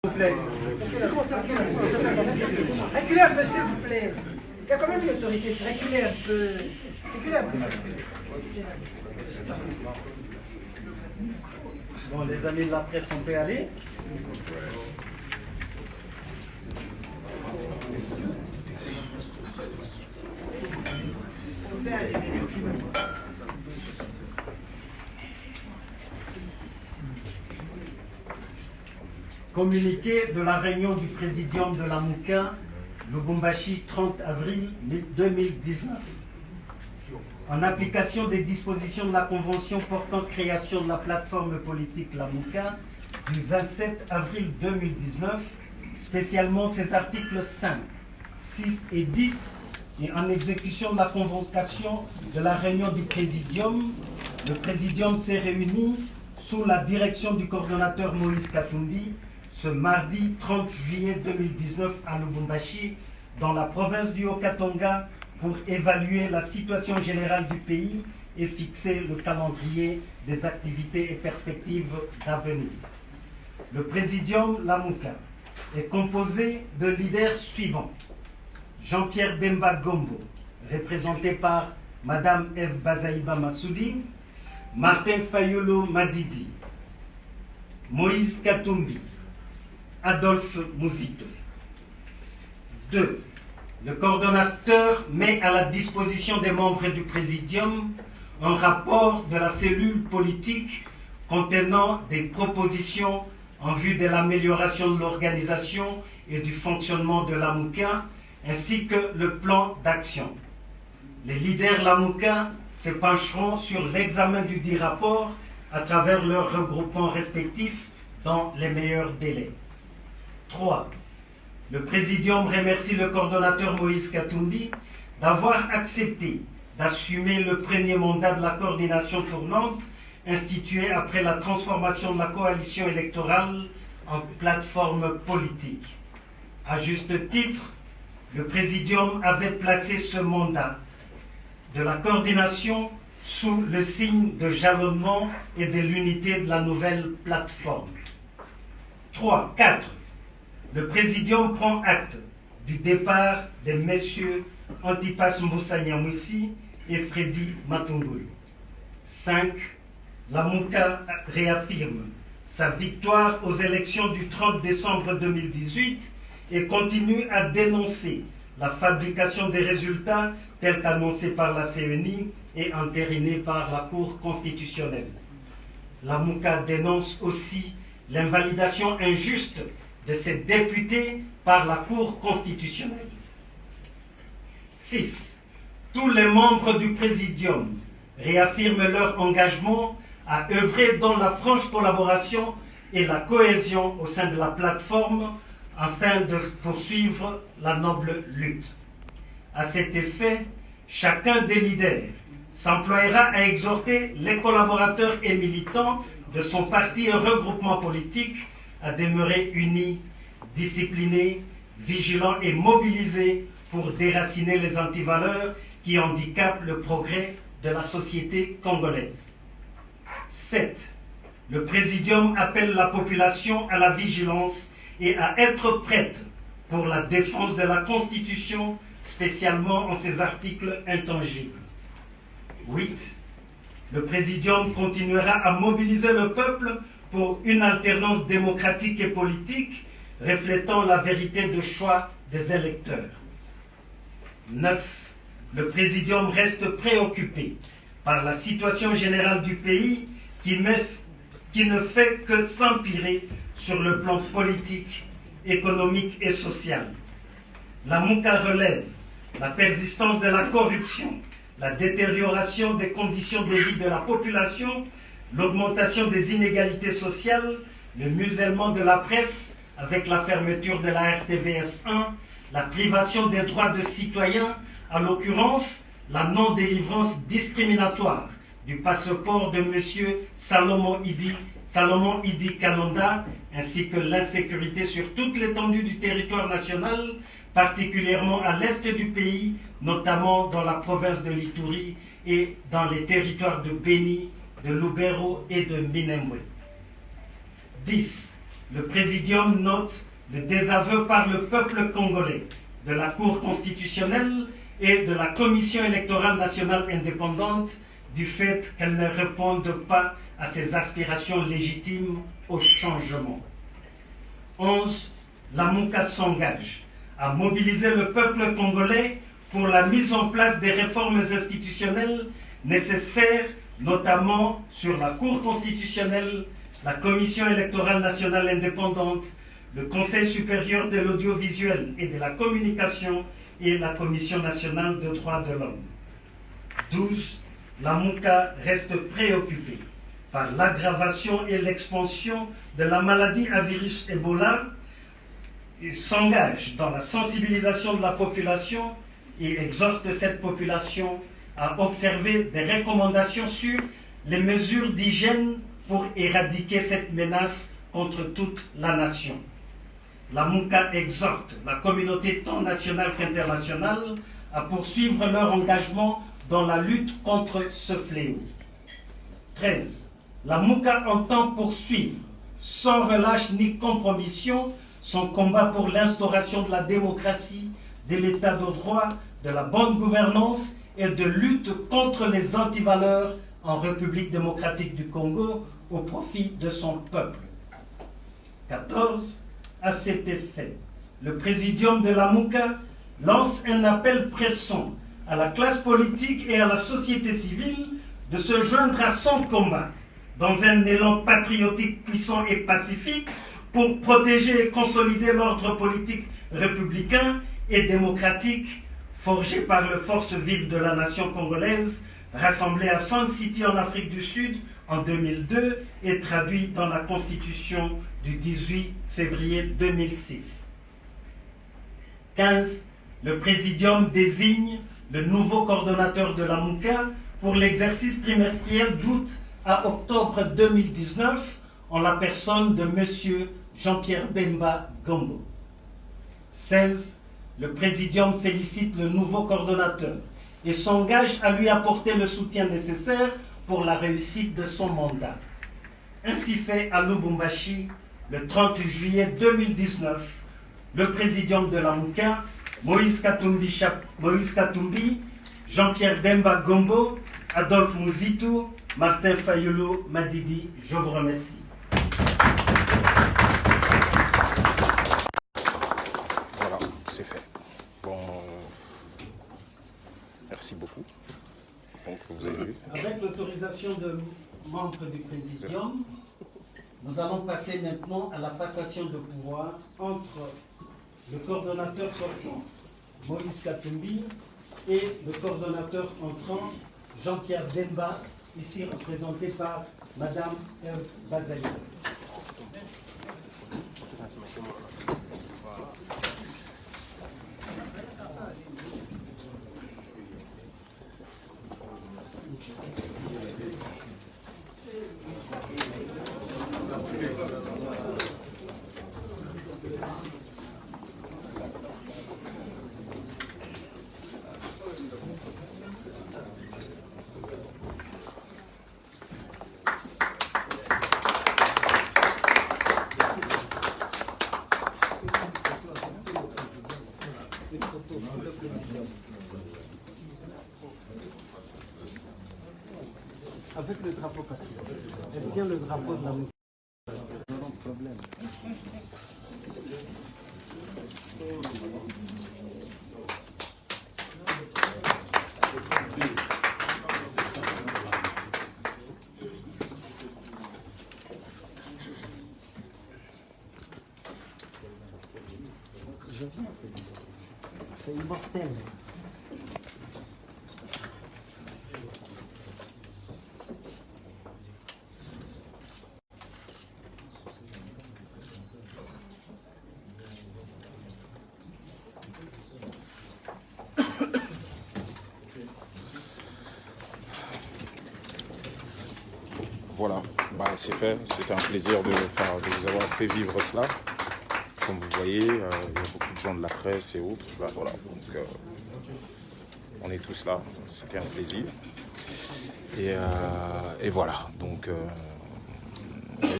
S'il vous plaît. Reculez un peu, s'il vous plaît. Il y a quand même une autorité, reculez un peu. Reculez un peu, s'il vous plaît. Bon, les amis de la presse, on peut aller. Communiqué de la réunion du présidium de la Mouka, Lubumbashi, 30 avril 2019. En application des dispositions de la Convention portant création de la plateforme politique La Mouka du 27 avril 2019, spécialement ses articles 5, 6 et 10, et en exécution de la convocation de la réunion du présidium, le présidium s'est réuni sous la direction du coordonnateur Moïse Katumbi ce mardi 30 juillet 2019 à Lubumbashi, dans la province du Haut-Katanga, pour évaluer la situation générale du pays et fixer le calendrier des activités et perspectives d'avenir. Le présidium La Mouka est composé de leaders suivants. Jean-Pierre Bemba Gombo, représenté par Madame Eve Bazaïba Massoudi, Martin Fayolo Madidi, Moïse Katumbi, Adolphe Mouzito. 2. Le coordonnateur met à la disposition des membres du présidium un rapport de la cellule politique contenant des propositions en vue de l'amélioration de l'organisation et du fonctionnement de la Mouka, ainsi que le plan d'action. Les leaders La Mouka se pencheront sur l'examen du dit rapport à travers leurs regroupements respectifs dans les meilleurs délais. 3. Le présidium remercie le coordonnateur Moïse Katumbi d'avoir accepté d'assumer le premier mandat de la coordination tournante instituée après la transformation de la coalition électorale en plateforme politique. À juste titre, le présidium avait placé ce mandat de la coordination sous le signe de jalonnement et de l'unité de la nouvelle plateforme. 4. Le présidium prend acte du départ de messieurs Antipas Moussa Nyamwisi et Freddy Matungulu. 5. La Mouka réaffirme sa victoire aux élections du 30 décembre 2018 et continue à dénoncer la fabrication des résultats tels qu'annoncés par la CENI et entérinés par la Cour constitutionnelle. La Mouka dénonce aussi l'invalidation injuste de ses députés par la Cour constitutionnelle. 6. Tous les membres du présidium réaffirment leur engagement à œuvrer dans la franche collaboration et la cohésion au sein de la plateforme afin de poursuivre la noble lutte. À cet effet, chacun des leaders s'emploiera à exhorter les collaborateurs et militants de son parti et regroupement politique à demeurer unis, disciplinés, vigilants et mobilisés pour déraciner les antivaleurs qui handicapent le progrès de la société congolaise. 7. Le présidium appelle la population à la vigilance et à être prête pour la défense de la Constitution, spécialement en ses articles intangibles. 8. Le présidium continuera à mobiliser le peuple pour une alternance démocratique et politique reflétant la vérité de choix des électeurs. 9. Le présidium reste préoccupé par la situation générale du pays qui ne fait que s'empirer sur le plan politique, économique et social. La Mouka relève la persistance de la corruption, la détérioration des conditions de vie de la population, l'augmentation des inégalités sociales, le musellement de la presse avec la fermeture de la RTVS 1, la privation des droits de citoyens, en l'occurrence la non-délivrance discriminatoire du passeport de M. Salomon Idi Kalonda, ainsi que l'insécurité sur toute l'étendue du territoire national, particulièrement à l'est du pays, notamment dans la province de l'Ituri et dans les territoires de Beni, de Lubero et de Minembwe. 10. le Présidium note le désaveu par le peuple congolais de la Cour constitutionnelle et de la Commission électorale nationale indépendante du fait qu'elles ne répondent pas à ses aspirations légitimes au changement. 11. La MOUCA s'engage à mobiliser le peuple congolais pour la mise en place des réformes institutionnelles nécessaires, notamment sur la Cour constitutionnelle, la Commission électorale nationale indépendante, le Conseil supérieur de l'audiovisuel et de la communication et la Commission nationale des droits de l'homme. 12. La MOUCA reste préoccupée par l'aggravation et l'expansion de la maladie à virus Ebola et s'engage dans la sensibilisation de la population et exhorte cette population à observer des recommandations sur les mesures d'hygiène pour éradiquer cette menace contre toute la nation. La MOUCA exhorte la communauté tant nationale qu'internationale à poursuivre leur engagement dans la lutte contre ce fléau. 13. La MOUCA entend poursuivre, sans relâche ni compromission, son combat pour l'instauration de la démocratie, de l'état de droit, de la bonne gouvernance et de lutte contre les antivaleurs en République démocratique du Congo au profit de son peuple. 14. À cet effet, le Présidium de la MOUCA lance un appel pressant à la classe politique et à la société civile de se joindre à son combat dans un élan patriotique puissant et pacifique pour protéger et consolider l'ordre politique républicain et démocratique forgé par les forces vives de la nation congolaise, rassemblées à Sun City en Afrique du Sud en 2002 et traduit dans la Constitution du 18 février 2006. 15. Le Présidium désigne le nouveau coordonnateur de la MOUCA pour l'exercice trimestriel d'août à octobre 2019 en la personne de M. Jean-Pierre Bemba Gombo. 16. Le Présidium félicite le nouveau coordonnateur et s'engage à lui apporter le soutien nécessaire pour la réussite de son mandat. Ainsi fait à Lubumbashi, le 30 juillet 2019, le Présidium de la MOUCA, Moïse Katumbi, Jean-Pierre Bemba Gombo, Adolphe Mouzitou, Martin Fayulu Madidi, je vous remercie. Voilà, c'est fait. Bon, merci beaucoup. Donc, vous avez vu. Avec l'autorisation de membres du Présidium, nous allons passer maintenant à la passation de pouvoir entre le coordonnateur sortant, Moïse Katumbi, et le coordonnateur entrant, Jean-Pierre Bemba, ici représenté par Madame Eve Bazali. Avec le drapeau patriotique. Elle tient le drapeau de la MOUCA. Problème. Je viens, c'est immortel. Voilà, bah, c'est fait. C'était un plaisir de vous avoir fait vivre cela. Comme vous voyez, il y a beaucoup de gens de la presse et autres. Bah, voilà, donc on est tous là. C'était un plaisir. Et voilà, donc